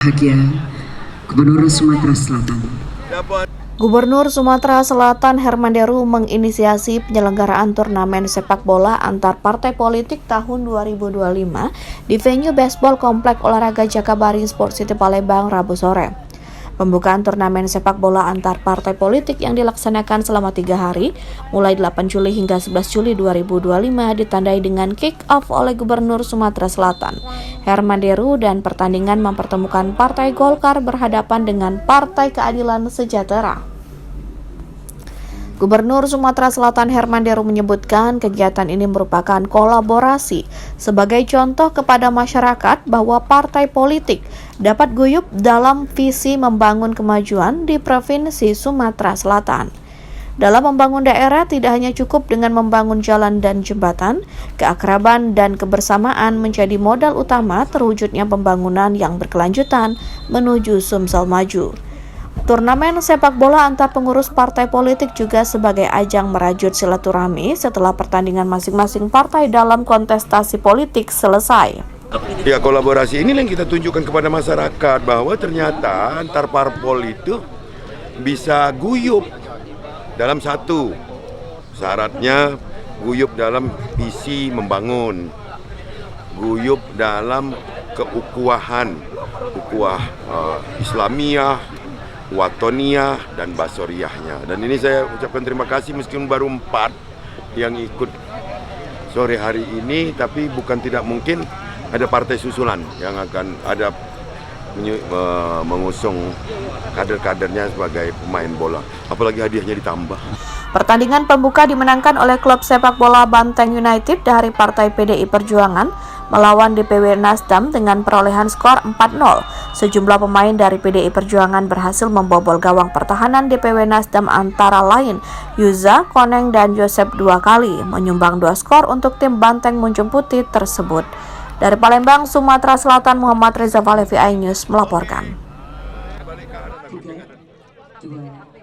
Bahagia Gubernur Sumatera Selatan. Gubernur Sumatera Selatan Herman Deru menginisiasi penyelenggaraan turnamen sepak bola antar partai politik tahun 2025 di venue baseball Komplek Olahraga Jakabaring Sport City Palembang Rabu sore. Pembukaan turnamen sepak bola antar partai politik yang dilaksanakan selama 3 hari, mulai 8 Juli hingga 11 Juli 2025 ditandai dengan kick-off oleh Gubernur Sumatera Selatan, Herman Deru, dan pertandingan mempertemukan Partai Golkar berhadapan dengan Partai Keadilan Sejahtera. Gubernur Sumatera Selatan Herman Deru menyebutkan kegiatan ini merupakan kolaborasi sebagai contoh kepada masyarakat bahwa partai politik dapat guyup dalam visi membangun kemajuan di Provinsi Sumatera Selatan. Dalam membangun daerah tidak hanya cukup dengan membangun jalan dan jembatan, keakraban dan kebersamaan menjadi modal utama terwujudnya pembangunan yang berkelanjutan menuju Sumsel maju. Turnamen sepak bola antar pengurus partai politik juga sebagai ajang merajut silaturahmi setelah pertandingan masing-masing partai dalam kontestasi politik selesai. Ya, kolaborasi ini yang kita tunjukkan kepada masyarakat bahwa ternyata antar parpol itu bisa guyup dalam satu. Syaratnya guyup dalam visi membangun, guyup dalam keukuahan, ukuah Islamiyah, Watoniyah, dan Basoriyahnya. Dan ini saya ucapkan terima kasih meskipun baru 4 yang ikut sore hari ini, tapi bukan tidak mungkin ada partai susulan yang akan ada mengusung kader-kadernya sebagai pemain bola. Apalagi hadiahnya ditambah. Pertandingan pembuka dimenangkan oleh klub sepak bola Banteng United dari Partai PDI Perjuangan melawan DPW Nasdem dengan perolehan skor 4-0. Sejumlah pemain dari PDI Perjuangan berhasil membobol gawang pertahanan DPW Nasdem antara lain Yuza, Koneng, dan Yosep 2 kali, menyumbang 2 skor untuk tim Banteng Munjung Putih tersebut. Dari Palembang, Sumatera Selatan, Muhammad Reza Valevi, iNews melaporkan.